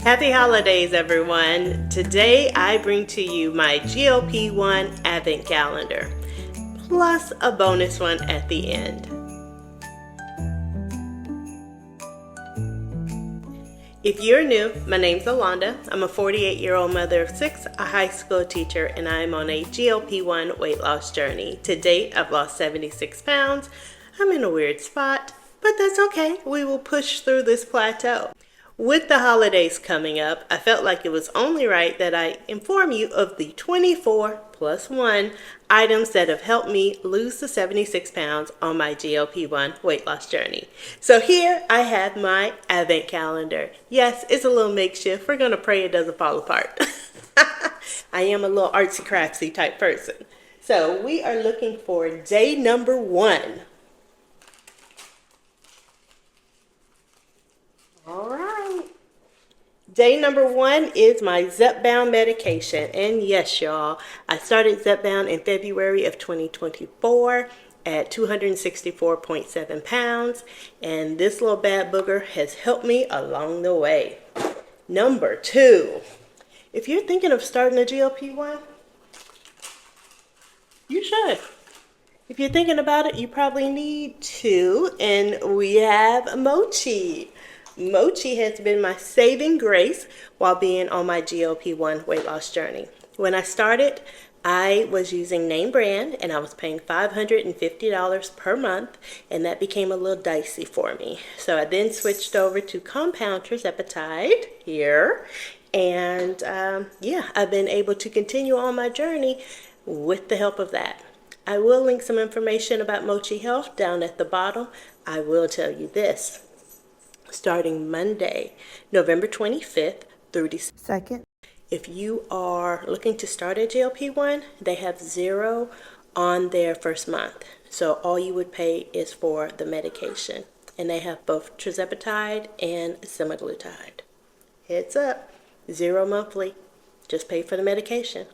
Happy holidays, everyone. Today I bring to you my GLP-1 Advent Calendar, plus a bonus one at the end. If you're new, my name's Alonda. I'm a 48-year-old mother of 6, a high school teacher, and I'm on a GLP-1 weight loss journey. To date, I've lost 76 pounds. I'm in a weird spot, but that's okay. We will push through this plateau. With the holidays coming up, I felt like it was only right that I inform you of the 24 plus 1 items that have helped me lose the 76 pounds on my GLP-1 weight loss journey. So here I have my Advent calendar. Yes, it's a little makeshift. We're going to pray it doesn't fall apart. I am a little artsy craftsy type person. So we are looking for day number 1. All right. Day number 1 is my Zepbound medication. And yes, y'all, I started Zepbound in February of 2024 at 264.7 pounds. And this little bad booger has helped me along the way. Number 2, if you're thinking of starting a GLP-1, you should. If you're thinking about it, you probably need to. And we have mochi. Mochi has been my saving grace while being on my GLP-1 weight loss journey. When I started, I was using name brand and I was paying $550 per month, and that became a little dicey for me. So I then switched over to compound tirzepatide here, and I've been able to continue on my journey with the help of that. I will link some information about Mochi Health down at the bottom. I will tell you this. Starting Monday, November 25th through December 2nd. If you are looking to start a GLP-1, they have 0 on their first month. So all you would pay is for the medication. And they have both tirzepatide and semaglutide. Heads up, 0 monthly. Just pay for the medication.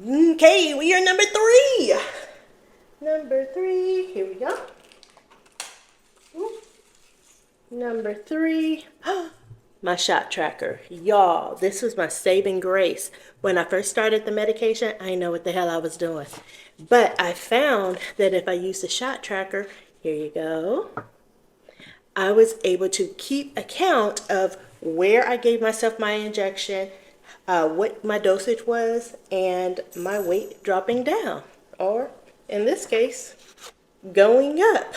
Okay, we are number 3. Number 3, here we go. Number 3, my shot tracker. Y'all, this was my saving grace. When I first started the medication, I didn't know what the hell I was doing. But I found that if I used the shot tracker, here you go, I was able to keep account of where I gave myself my injection, what my dosage was, and my weight dropping down. Or, in this case, going up.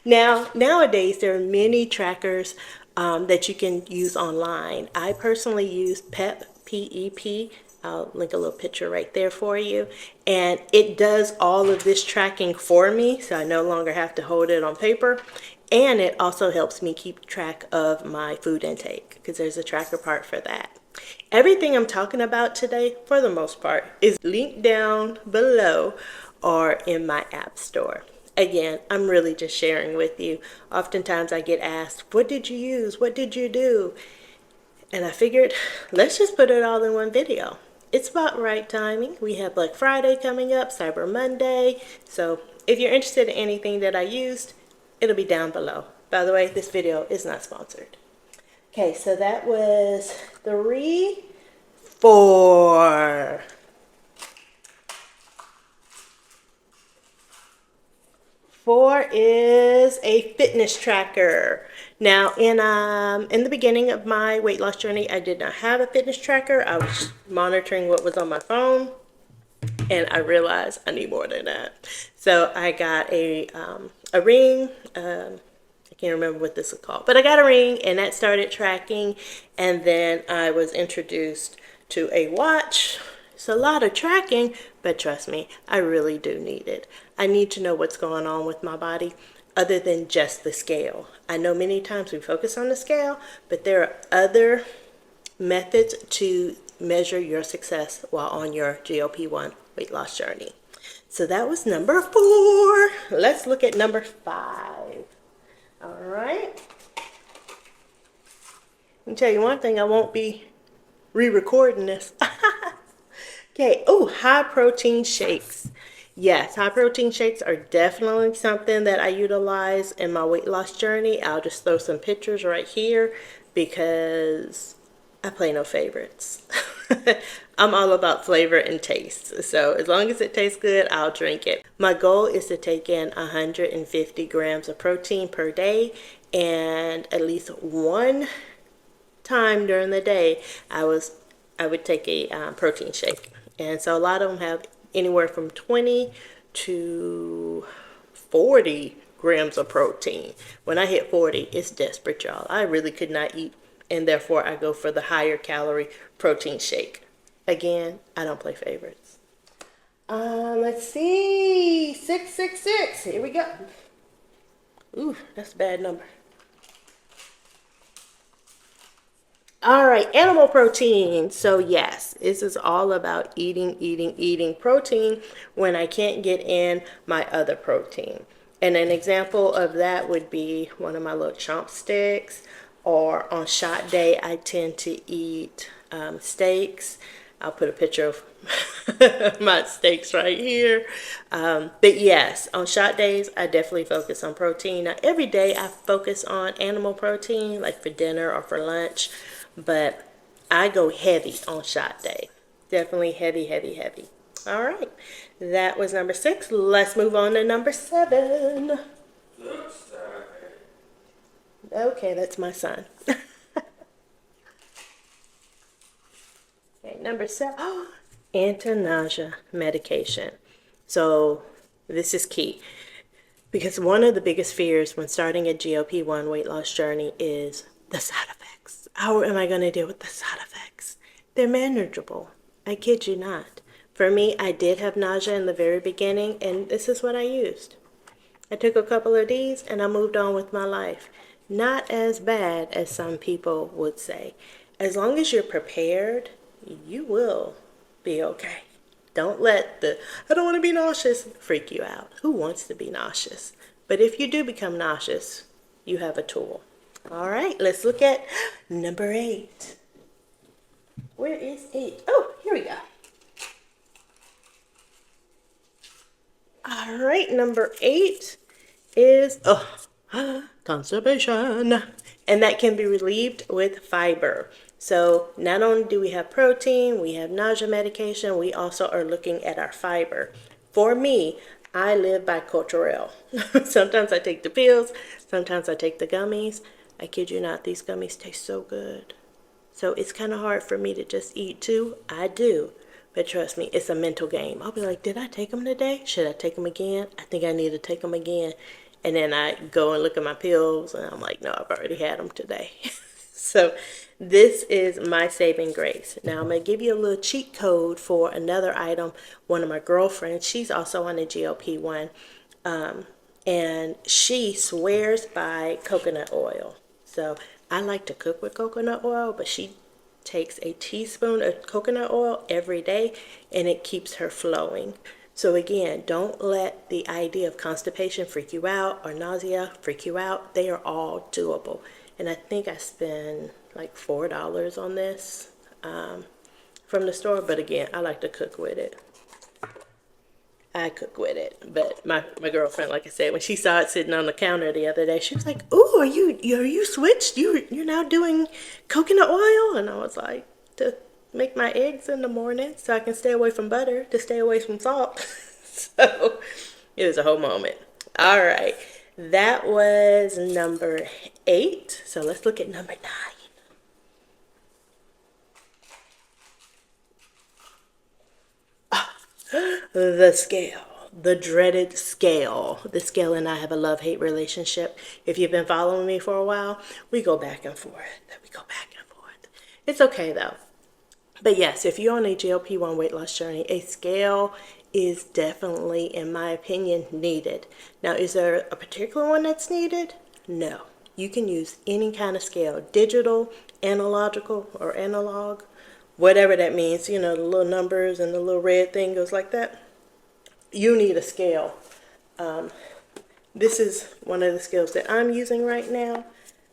Now, nowadays, there are many trackers that you can use online. I personally use PEP, P-E-P. I'll link a little picture right there for you. And it does all of this tracking for me, so I no longer have to hold it on paper. And it also helps me keep track of my food intake, because there's a tracker part for that. Everything I'm talking about today, for the most part, is linked down below or in my app store. Again, I'm really just sharing with you. Oftentimes I get asked, what did you use? What did you do? And I figured, let's just put it all in one video. It's about right timing. We have Black Friday coming up, Cyber Monday. So if you're interested in anything that I used, it'll be down below. By the way, this video is not sponsored. Okay, so that was 3, 4. 4 is a fitness tracker. Now, in the beginning of my weight loss journey, I did not have a fitness tracker. I was monitoring what was on my phone, and I realized I need more than that. So I got a ring. I can't remember what this is called, but I got a ring, and that started tracking. And then I was introduced to a watch. It's a lot of tracking, but trust me, I really do need it. I need to know what's going on with my body other than just the scale. I know many times we focus on the scale, but there are other methods to measure your success while on your GLP-1 weight loss journey. So that was number 4. Let's look at number 5. All right. Let me tell you one thing, I won't be re-recording this. Okay, high protein shakes. Yes, high protein shakes are definitely something that I utilize in my weight loss journey. I'll just throw some pictures right here. because I play no favorites. I'm all about flavor and taste. So as long as it tastes good, I'll drink it. My goal is to take in 150 grams of protein per day, and at least one time during the day I would take a protein shake. And so a lot of them have anywhere from 20 to 40 grams of protein. When I hit 40, it's desperate, y'all. I really could not eat, and therefore I go for the higher calorie protein shake. Again, I don't play favorites. Let's see. 666. Here we go. Ooh, that's a bad number. All right, animal protein. So yes, this is all about eating protein when I can't get in my other protein. And an example of that would be one of my little chomp sticks, or on shot day, I tend to eat steaks. I'll put a picture of my steaks right here. But yes, on shot days, I definitely focus on protein. Now, every day I focus on animal protein, like for dinner or for lunch. But I go heavy on shot day. Definitely heavy. All right. That was number 6. Let's move on to number 7. Okay, that's my son. Okay, number 7. Oh, anti-nausea medication. So this is key, because one of the biggest fears when starting a GLP-1 weight loss journey is the side effects. How am I going to deal with the side effects? They're manageable. I kid you not. For me, I did have nausea in the very beginning, and this is what I used. I took a couple of these and I moved on with my life. Not as bad as some people would say. As long as you're prepared, you will be okay. Don't let the "I don't want to be nauseous" freak you out. Who wants to be nauseous? But if you do become nauseous, you have a tool. All right, let's look at number 8. Where is 8? Oh, here we go. All right, number 8 is constipation. And that can be relieved with fiber. So not only do we have protein, we have nausea medication, we also are looking at our fiber. For me, I live by Cotterell. Sometimes I take the pills, sometimes I take the gummies. I kid you not, these gummies taste so good. So it's kind of hard for me to just eat 2. I do. But trust me, it's a mental game. I'll be like, did I take them today? Should I take them again? I think I need to take them again. And then I go and look at my pills, and I'm like, no, I've already had them today. So this is my saving grace. Now I'm going to give you a little cheat code for another item. One of my girlfriends, she's also on a GLP-1, and she swears by coconut oil. So I like to cook with coconut oil, but she takes a teaspoon of coconut oil every day, and it keeps her flowing. So again, don't let the idea of constipation freak you out, or nausea freak you out. They are all doable. And I think I spend like $4 on this from the store. But again, I like to cook with it. But my girlfriend, like I said, when she saw it sitting on the counter the other day, she was like, "Ooh, are you switched? You're now doing coconut oil?" And I was like, "To make my eggs in the morning so I can stay away from butter, to stay away from salt." So it was a whole moment. All right, that was number 8. So let's look at number 9. The scale, the dreaded scale. The scale and I have a love-hate relationship. If you've been following me for a while, we go back and forth. It's okay though. But yes, if you're on a GLP-1 weight loss journey, a scale is definitely, in my opinion, needed. Now, is there a particular one that's needed? No. You can use any kind of scale, digital, analogical, or analog, whatever that means. You know, the little numbers and the little red thing goes like that. You need a scale. This is one of the scales that I'm using right now.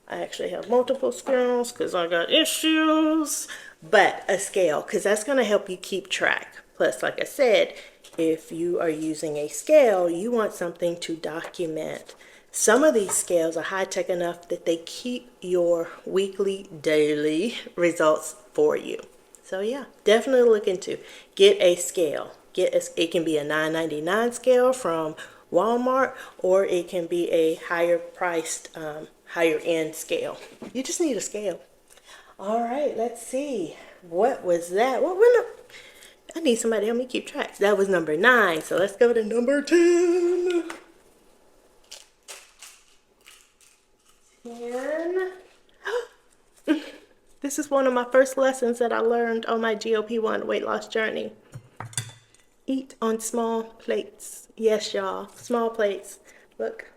I actually have multiple scales because I got issues. But a scale, because that's going to help you keep track. Plus, like I said, if you are using a scale, you want something to document. Some of these scales are high-tech enough that they keep your weekly, daily results for you. So yeah, definitely look into get a scale. It can be a $9.99 scale from Walmart, or it can be a higher priced, higher end scale. You just need a scale. All right, let's see. What was that? I need somebody to help me keep track. That was number 9. So let's go to number 10. 10. This is one of my first lessons that I learned on my GLP-1 weight loss journey. Eat on small plates. Yes, y'all, small plates. Look,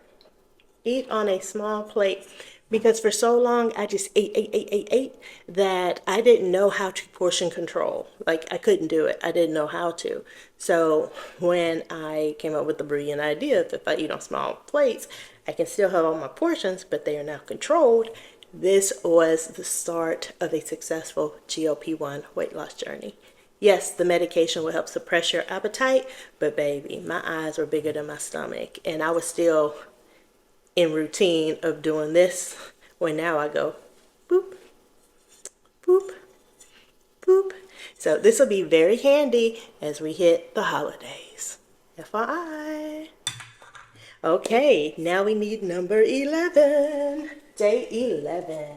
eat on a small plate. Because for so long, I just ate, that I didn't know how to portion control. Like, I couldn't do it. I didn't know how to. So when I came up with the brilliant idea that if I eat on small plates, I can still have all my portions, but they are now controlled. This was the start of a successful GLP-1 weight loss journey. Yes, the medication will help suppress your appetite, but baby, my eyes were bigger than my stomach, and I was still in routine of doing this, when now I go boop, boop, boop. So this will be very handy as we hit the holidays. FYI. Okay, now we need number 11. Day 11.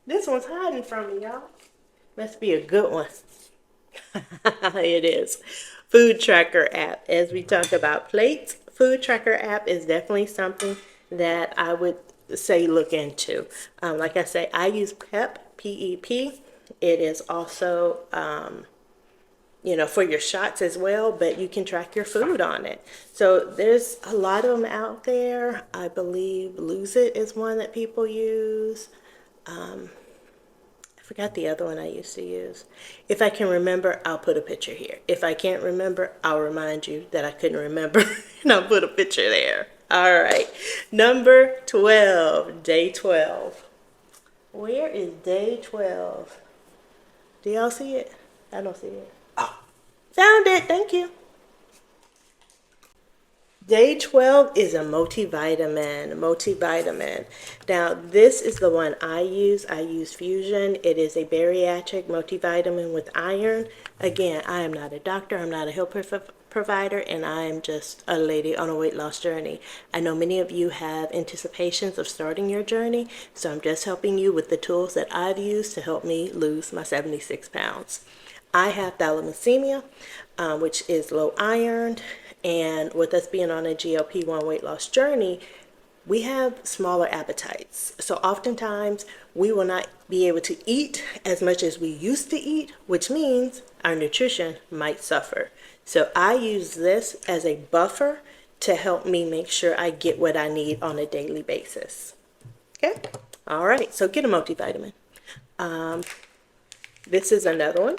This one's hiding from me, y'all. Must be a good one. It is. Food tracker app. As we talk about plates, food tracker app is definitely something that I would say look into. Like I say, I use PEP, P-E-P. It is also, for your shots as well, but you can track your food on it. So there's a lot of them out there. I believe Lose It is one that people use. I forgot the other one I used to use. If I can remember, I'll put a picture here. If I can't remember, I'll remind you that I couldn't remember, and I'll put a picture there. All right. Number 12, day 12. Where is day 12? Do y'all see it? I don't see it. Oh, found it. Thank you. Day 12 is a multivitamin. Now, this is the one I use. I use Fusion. It is a bariatric multivitamin with iron. Again, I am not a doctor. I'm not a health provider, and I am just a lady on a weight loss journey. I know many of you have anticipations of starting your journey, so I'm just helping you with the tools that I've used to help me lose my 76 pounds. I have thalassemia, which is low iron. And with us being on a GLP-1 weight loss journey, we have smaller appetites. So oftentimes we will not be able to eat as much as we used to eat, which means our nutrition might suffer. So I use this as a buffer to help me make sure I get what I need on a daily basis. Okay? All right, so get a multivitamin. This is another one,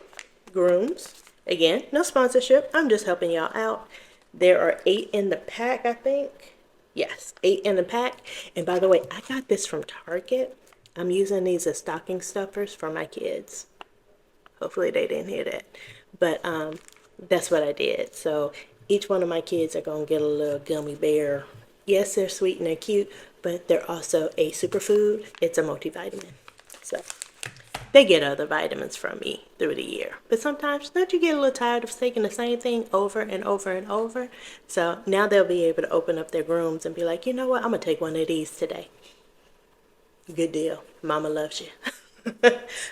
Grooms. Again, no sponsorship. I'm just helping y'all out. There are 8 in the pack, I think. Yes, 8 in the pack. And by the way, I got this from Target. I'm using these as stocking stuffers for my kids. Hopefully they didn't hear that. But that's what I did. So each one of my kids are going to get a little gummy bear. Yes, they're sweet and they're cute, but they're also a superfood. It's a multivitamin. So they get other vitamins from me through the year. But sometimes, don't you get a little tired of taking the same thing over and over and over? So now they'll be able to open up their Grooms and be like, you know what? I'm going to take one of these today. Good deal. Mama loves you.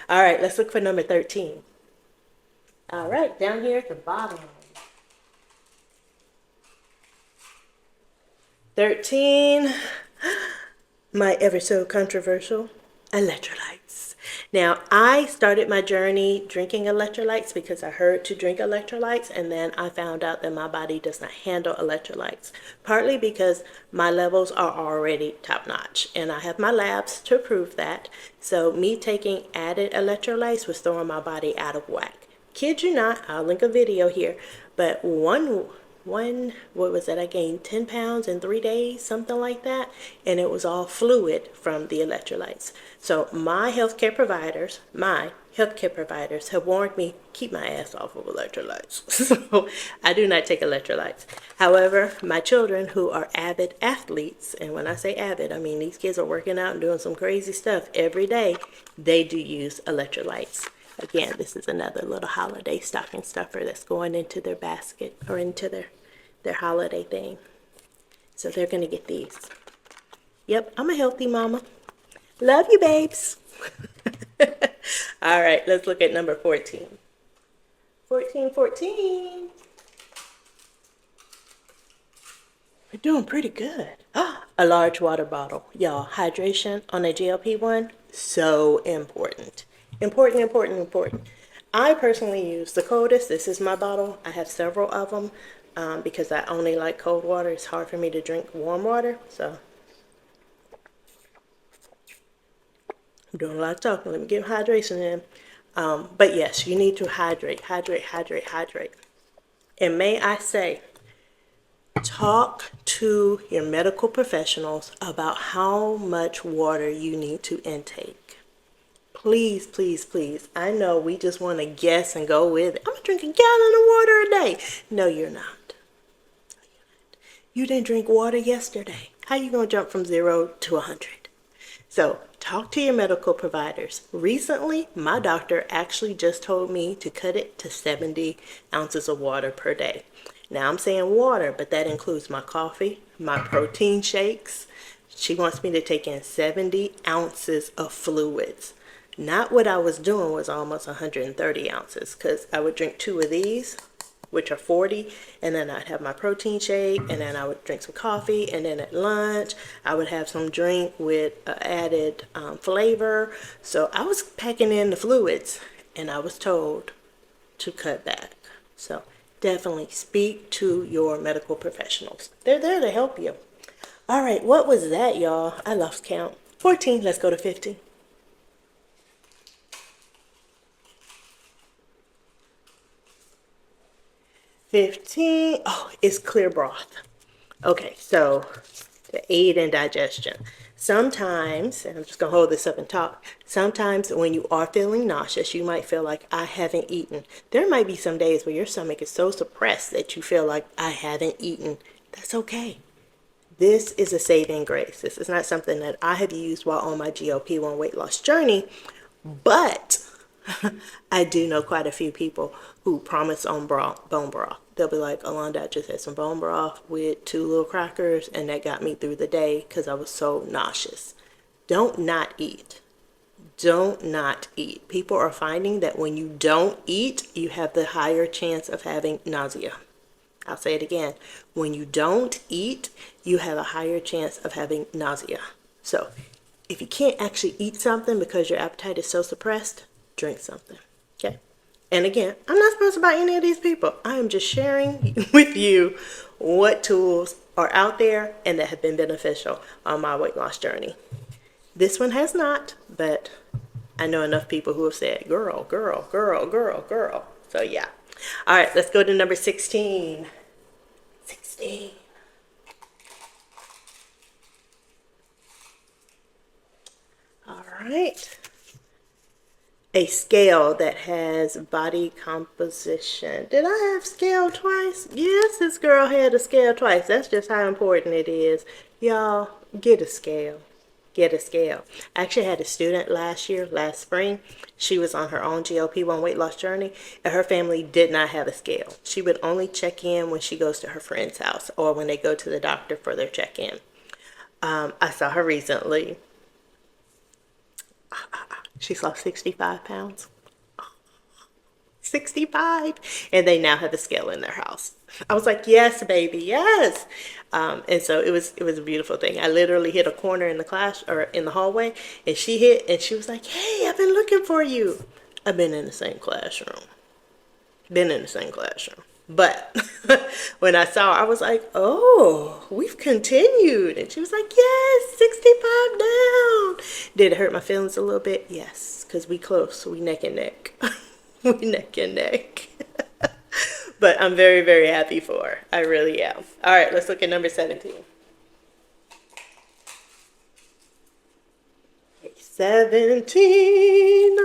All right, let's look for number 13. All right, down here at the bottom. 13, my ever so controversial electrolytes. Now, I started my journey drinking electrolytes because I heard to drink electrolytes, and then I found out that my body does not handle electrolytes, partly because my levels are already top-notch, and I have my labs to prove that. So me taking added electrolytes was throwing my body out of whack. Kid you not, I'll link a video here, but one what was it? I gained 10 pounds in 3 days, something like that. And it was all fluid from the electrolytes. So my healthcare providers have warned me, keep my ass off of electrolytes. So I do not take electrolytes. However, my children who are avid athletes, and when I say avid, I mean these kids are working out and doing some crazy stuff every day, they do use electrolytes. Again, this is another little holiday stocking stuffer that's going into their basket or into their holiday thing. So they're going to get these. Yep, I'm a healthy mama. Love you, babes. All right, let's look at number 14. 14. We're doing pretty good. A large water bottle. Y'all, hydration on a GLP-1, so important. Important. I personally use the coldest. This is my bottle. I have several of them because I only like cold water. It's hard for me to drink warm water. So I'm doing a lot of talking. Let me get hydration in. But yes, you need to hydrate. And may I say, talk to your medical professionals about how much water you need to intake. Please. I know we just want to guess and go with it. I'm going to drink a gallon of water a day. No, you're not. You didn't drink water yesterday. How are you going to jump from 0 to 100? So talk to your medical providers. Recently, my doctor actually just told me to cut it to 70 ounces of water per day. Now I'm saying water, but that includes my coffee, my protein shakes. She wants me to take in 70 ounces of fluids. Not what I was doing was almost 130 ounces because I would drink 2 of these, which are 40, and then I'd have my protein shake, and then I would drink some coffee, and then at lunch I would have some drink with added flavor. So I was packing in the fluids, and I was told to cut back. So definitely speak to your medical professionals. They're there to help you. All right, what was that, y'all? I lost count. 14, let's go to 15. 15, oh, it's clear broth. Okay, so to aid in digestion. Sometimes, and I'm just gonna hold this up and talk, sometimes when you are feeling nauseous, you might feel like I haven't eaten. There might be some days where your stomach is so suppressed that you feel like I haven't eaten. That's okay. This is a saving grace. This is not something that I have used while on my GLP-1 weight loss journey, but I do know quite a few people who promise on bone broth. They'll be like, Alonda, I just had some bone broth with 2 little crackers, and that got me through the day because I was so nauseous. Don't not eat. People are finding that when you don't eat, you have the higher chance of having nausea. I'll say it again. When you don't eat, you have a higher chance of having nausea. So if you can't actually eat something because your appetite is so suppressed, drink something. Okay? And again, I'm not sponsored by any of these people. I am just sharing with you what tools are out there and that have been beneficial on my weight loss journey. This one has not, but I know enough people who have said, girl. So yeah. All right, let's go to number 16. 16. All right. A scale that has body composition. Did I have scale twice? Yes, this girl had a scale twice. That's just how important it is. Y'all, get a scale. Get a scale. I actually had a student last spring. She was on her own GLP-1 weight loss journey, and her family did not have a scale. She would only check in when she goes to her friend's house or when they go to the doctor for their check-in. I saw her recently. She's lost 65 pounds. 65. And they now have a scale in their house. I was like, yes, baby, yes. And so it was a beautiful thing. I literally hit a corner in the class or in the hallway, and she hit, and she was like, hey, I've been looking for you. I've been in the same classroom. But when I saw her, I was like, oh, we've continued. And she was like, yes, 65 down. Did it hurt my feelings a little bit? Yes, because we close. We neck and neck. We neck and neck. But I'm very, very happy for her. I really am. All right, let's look at number 17. 17.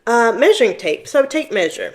Measuring tape. So tape measure.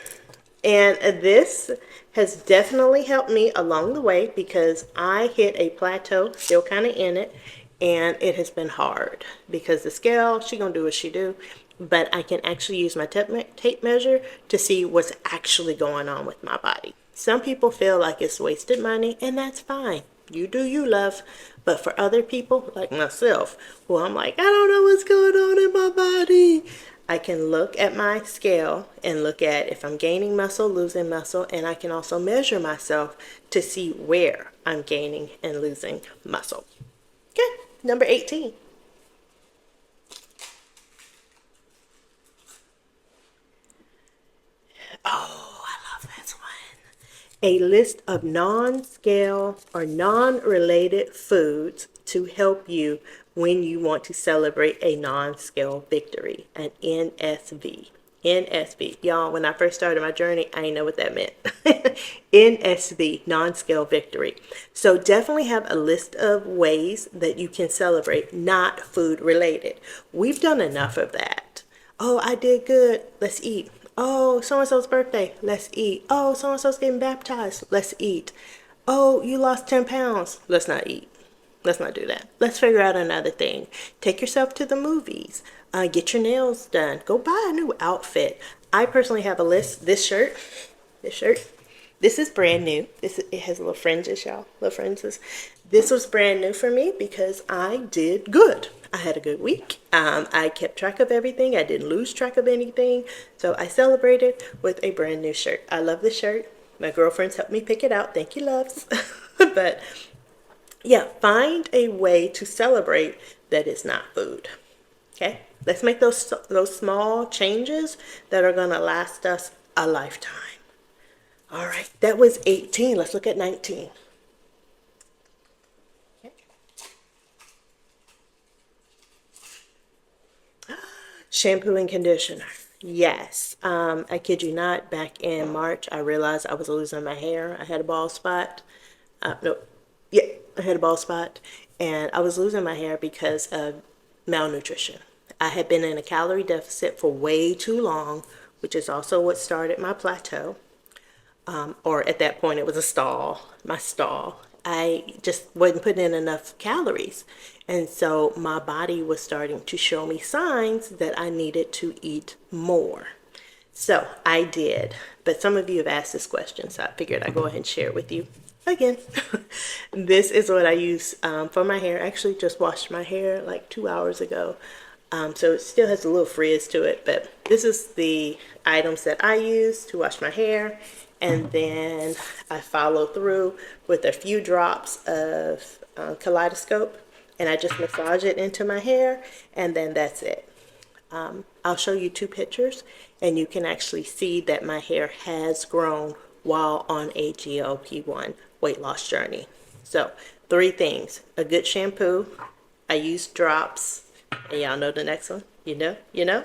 And this has definitely helped me along the way because I hit a plateau, still kind of in it, and it has been hard because the scale, she gonna do what she do, but I can actually use my tape measure to see what's actually going on with my body. Some people feel like it's wasted money, and that's fine. You do you, love. But for other people, like myself, who I'm like, I don't know what's going on in my body, I can look at my scale and look at if I'm gaining muscle, losing muscle, and I can also measure myself to see where I'm gaining and losing muscle. Okay, number 18. Oh, I love this one. A list of non-scale or non-related foods to help you when you want to celebrate a non-scale victory, an NSV. NSV. Y'all, when I first started my journey, I didn't know what that meant. NSV, non-scale victory. So definitely have a list of ways that you can celebrate not food related. We've done enough of that. Oh, I did good. Let's eat. Oh, so-and-so's birthday. Let's eat. Oh, so-and-so's getting baptized. Let's eat. Oh, you lost 10 pounds. Let's not eat. Let's not do that. Let's figure out another thing. Take yourself to the movies. Get your nails done. Go buy a new outfit. I personally have a list. This shirt. This is brand new. It has little fringes, y'all. Little fringes. This was brand new for me because I did good. I had a good week. I kept track of everything. I didn't lose track of anything. So I celebrated with a brand new shirt. I love this shirt. My girlfriends helped me pick it out. Thank you, loves. But yeah, find a way to celebrate that is not food. Okay? Let's make those small changes that are going to last us a lifetime. All right, that was 18. Let's look at 19. Okay. Shampoo and conditioner. Yes. I kid you not, back in March, I realized I was losing my hair. I had a bald spot. I had a bald spot. And I was losing my hair because of malnutrition. I had been in a calorie deficit for way too long, which is also what started my plateau. Or at that point, it was my stall. I just wasn't putting in enough calories. And so my body was starting to show me signs that I needed to eat more. So I did. But some of you have asked this question, so I figured I'd go ahead and share it with you again. This is what I use for my hair. I actually just washed my hair like 2 hours ago. So it still has a little frizz to it, but this is the items that I use to wash my hair. And then I follow through with a few drops of kaleidoscope, and I just massage it into my hair, and then that's it. I'll show you 2 pictures, and you can actually see that my hair has grown while on a GLP-1 weight loss journey. So 3 things: a good shampoo, I use drops, and y'all know the next one. You know. Bam!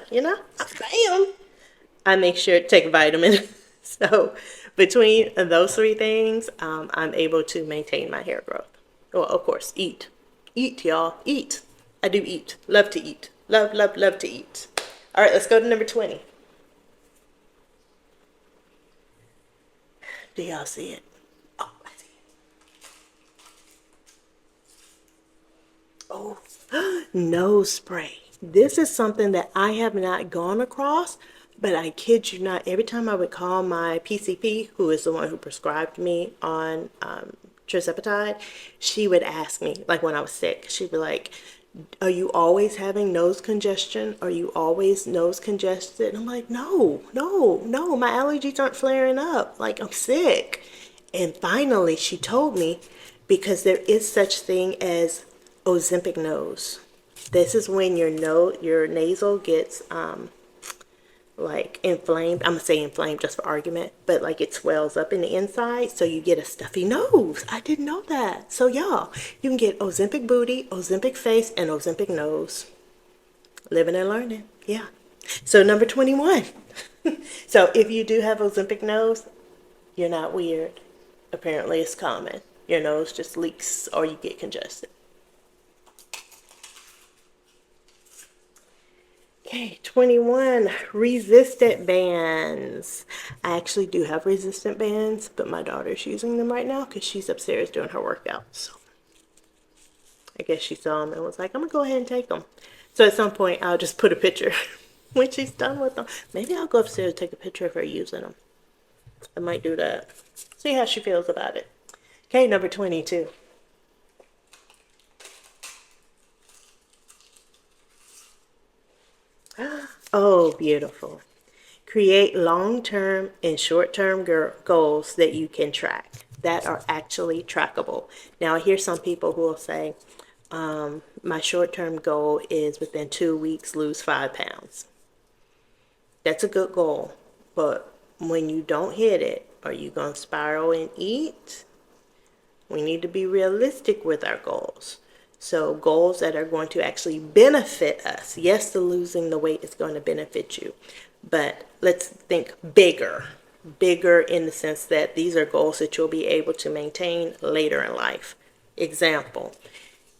I make sure to take vitamin. So between those 3 things, I'm able to maintain my hair growth. Well, of course, eat. Eat, y'all. Eat. I do eat. Love to eat. Love to eat. All right, let's go to number 20. Do y'all see it? Oh, I see it. Oh, nose spray. This is something that I have not gone across, but I kid you not, every time I would call my PCP, who is the one who prescribed me on tirzepatide, she would ask me, like when I was sick, she'd be like, are you always having nose congestion? Are you always nose congested? And I'm like, no, my allergies aren't flaring up. Like, I'm sick. And finally, she told me, because there is such thing as Ozempic nose. This is when your nasal gets like inflamed. I'm gonna say inflamed just for argument, but like it swells up in the inside, so you get a stuffy nose. I didn't know that. So y'all, you can get Ozempic booty, Ozempic face, and Ozempic nose. Living and learning. Yeah. So number 21. So if you do have Ozempic nose, You're not weird. Apparently it's common. Your nose just leaks or you get congested. Okay, 21, resistant bands. I actually do have resistant bands, but my daughter's using them right now because she's upstairs doing her workout. So I guess she saw them and was like, I'm going to go ahead and take them. So at some point, I'll just put a picture when she's done with them. Maybe I'll go upstairs and take a picture of her using them. I might do that. See how she feels about it. Okay, number 22. Oh, beautiful. Create long-term and short-term goals that you can track, that are actually trackable. Now, I hear some people who will say, my short-term goal is within 2 weeks, lose 5 pounds. That's a good goal, but when you don't hit it, are you going to spiral and eat? We need to be realistic with our goals. So goals that are going to actually benefit us. Yes, the losing the weight is going to benefit you, but let's think bigger. Bigger in the sense that these are goals that you'll be able to maintain later in life. Example,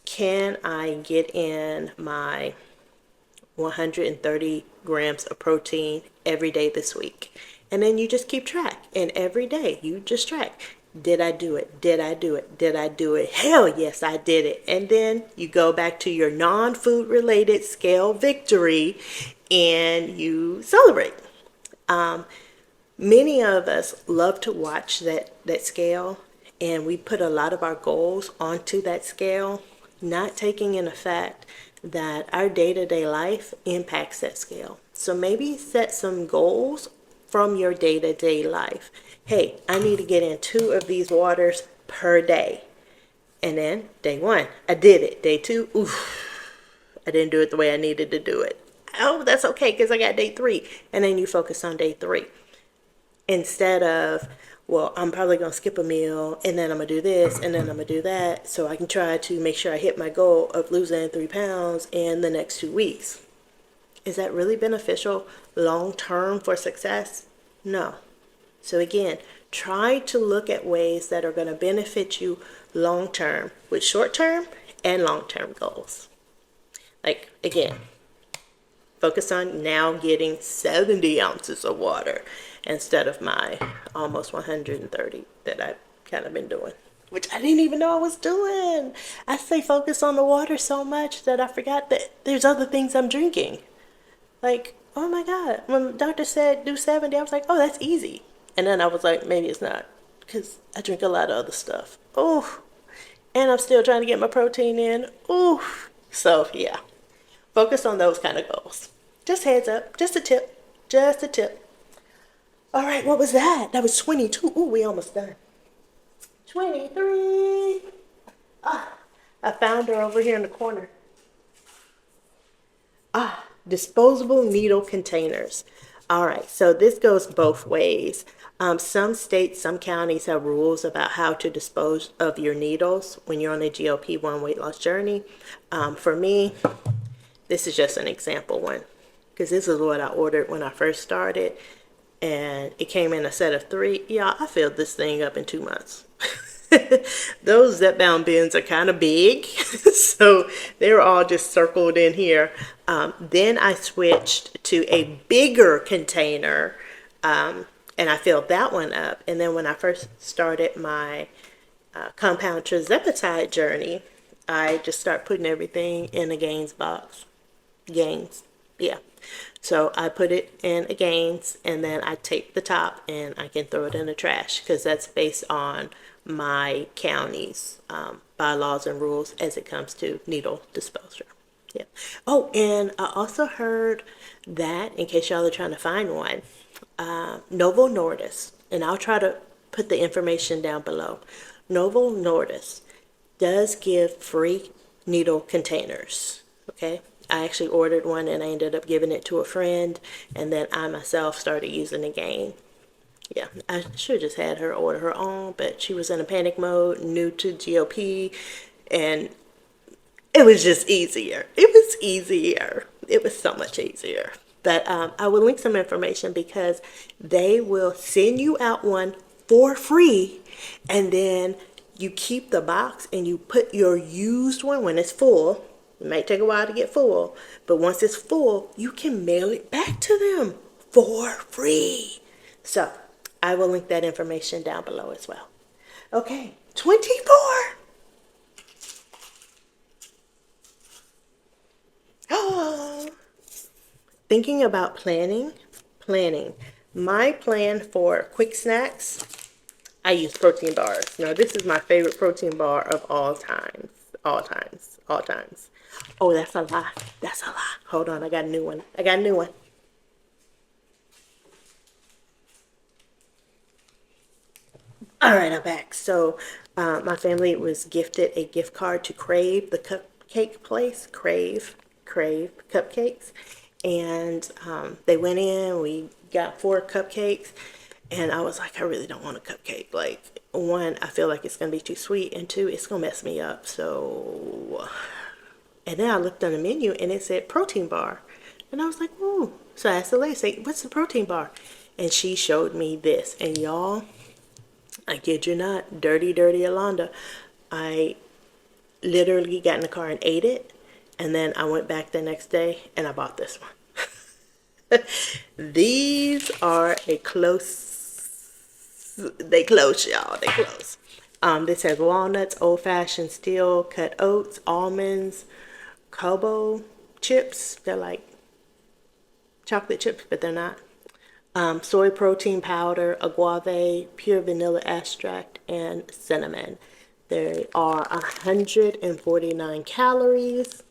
can I get in my 130 grams of protein every day this week? And then you just keep track. And every day you just track. Did I do it? Did I do it? Did I do it? Hell yes, I did it. And then you go back to your non-food related scale victory and you celebrate. Many of us love to watch that scale, and we put a lot of our goals onto that scale, not taking in the fact that our day-to-day life impacts that scale. So maybe set some goals from your day-to-day life. Hey, I need to get in 2 of these waters per day. And then day 1, I did it. Day 2, oof, I didn't do it the way I needed to do it. Oh, that's okay because I got day 3. And then you focus on day 3. Instead of, well, I'm probably going to skip a meal and then I'm going to do this and then I'm going to do that so I can try to make sure I hit my goal of losing 3 pounds in the next 2 weeks. Is that really beneficial long term for success? No. So again, try to look at ways that are going to benefit you long term with short term and long term goals. Like, again, focus on now getting 70 ounces of water instead of my almost 130 that I've kind of been doing, which I didn't even know I was doing. I say focus on the water so much that I forgot that there's other things I'm drinking. Like, oh my God, when the doctor said do 70, I was like, oh, that's easy. And then I was like, maybe it's not, because I drink a lot of other stuff. Oh, and I'm still trying to get my protein in. Oh, so yeah, focus on those kind of goals. Just heads up, just a tip, just a tip. All right, what was that? That was 22. Ooh, we almost done. 23. I found her over here in the corner. Disposable needle containers. All right, so this goes both ways. Some states, some counties have rules about how to dispose of your needles when you're on a GLP-1 weight loss journey. For me, this is just an example one, because this is what I ordered when I first started, and it came in a set of 3. Yeah, I filled this thing up in 2 months. Those Zepbound bins are kind of big, so they're all just circled in here. Then I switched to a bigger container, and I filled that one up. And then when I first started my compound trizepatide journey, I just started putting everything in a Gaines box. Gaines, yeah. So I put it in a Gaines, and then I tape the top, and I can throw it in the trash because that's based on my county's bylaws and rules as it comes to needle disposal. Yeah. Oh, and I also heard that, in case y'all are trying to find one, Novo Nordisk, and I'll try to put the information down below. Novo Nordisk does give free needle containers. Okay. I actually ordered one and I ended up giving it to a friend, and then I myself started using it again. Yeah, I should have just had her order her own, but she was in a panic mode, new to GLP, and it was just easier. It was easier. It was so much easier. But I will link some information because they will send you out one for free. And then you keep the box and you put your used one when it's full. It might take a while to get full, but once it's full, you can mail it back to them for free. So I will link that information down below as well. Okay, 24. Oh, thinking about planning. My plan for quick snacks, I use protein bars. Now, this is my favorite protein bar of all times. All times. Oh, that's a lie. Hold on, I got a new one. All right, I'm back. So my family was gifted a gift card to Crave, the cupcake place. Crave cupcakes. And they went in, we got 4 cupcakes. And I was like, I really don't want a cupcake. Like, 1, I feel like it's going to be too sweet. And 2, it's going to mess me up. So, and then I looked on the menu and it said protein bar. And I was like, ooh. So I asked the lady, what's the protein bar? And she showed me this. And y'all, I kid you not, dirty Yolanda. I literally got in the car and ate it. And then I went back the next day and I bought this one. These are they close, y'all. They close. This has walnuts, old-fashioned steel cut oats, almonds, Kobo chips. They're like chocolate chips, but they're not. Soy protein powder, agave, pure vanilla extract, and cinnamon. There are 149 calories.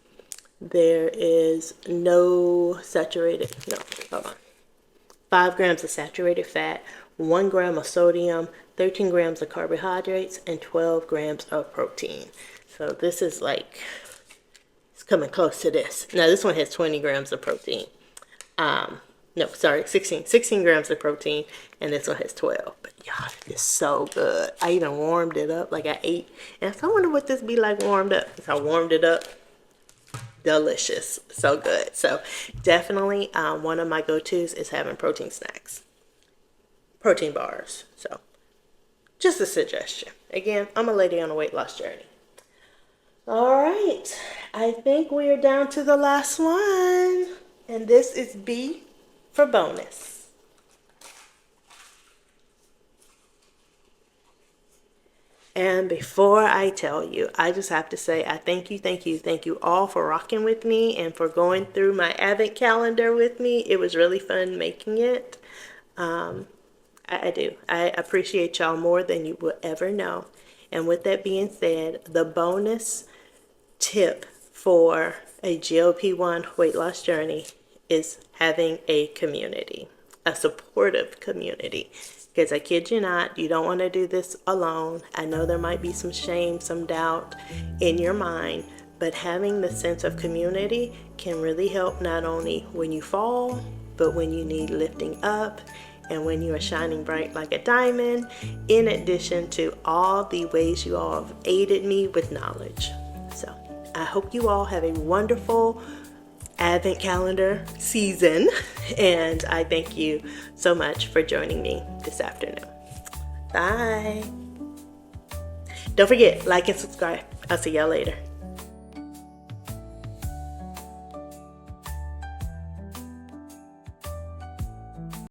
There is no saturated, no, hold on. 5 grams of saturated fat, 1 gram of sodium, 13 grams of carbohydrates, and 12 grams of protein. So this is like, it's coming close to this. Now this one has 20 grams of protein. No, sorry, 16 grams of protein, and this one has 12. But y'all, it's so good. I even warmed it up, like I ate. And so I wonder what this be like warmed up. So I warmed it up. Delicious, so good. So definitely one of my go-tos is having protein snacks, protein bars. So just a suggestion. Again, I'm a lady on a weight loss journey. All right, I think we are down to the last one, and this is B for bonus. And before I tell you, I just have to say I thank you all for rocking with me and for going through my Advent calendar with me. It was really fun making it. I do. I appreciate y'all more than you will ever know. And with that being said, the bonus tip for a GLP-1 weight loss journey is having a community, a supportive community. Because I kid you not, you don't want to do this alone. I know there might be some shame, some doubt in your mind, but having the sense of community can really help not only when you fall, but when you need lifting up and when you are shining bright like a diamond, in addition to all the ways you all have aided me with knowledge. So I hope you all have a wonderful Advent calendar season, and I thank you so much for joining me this afternoon. Bye. Don't forget, like and subscribe. I'll see y'all later.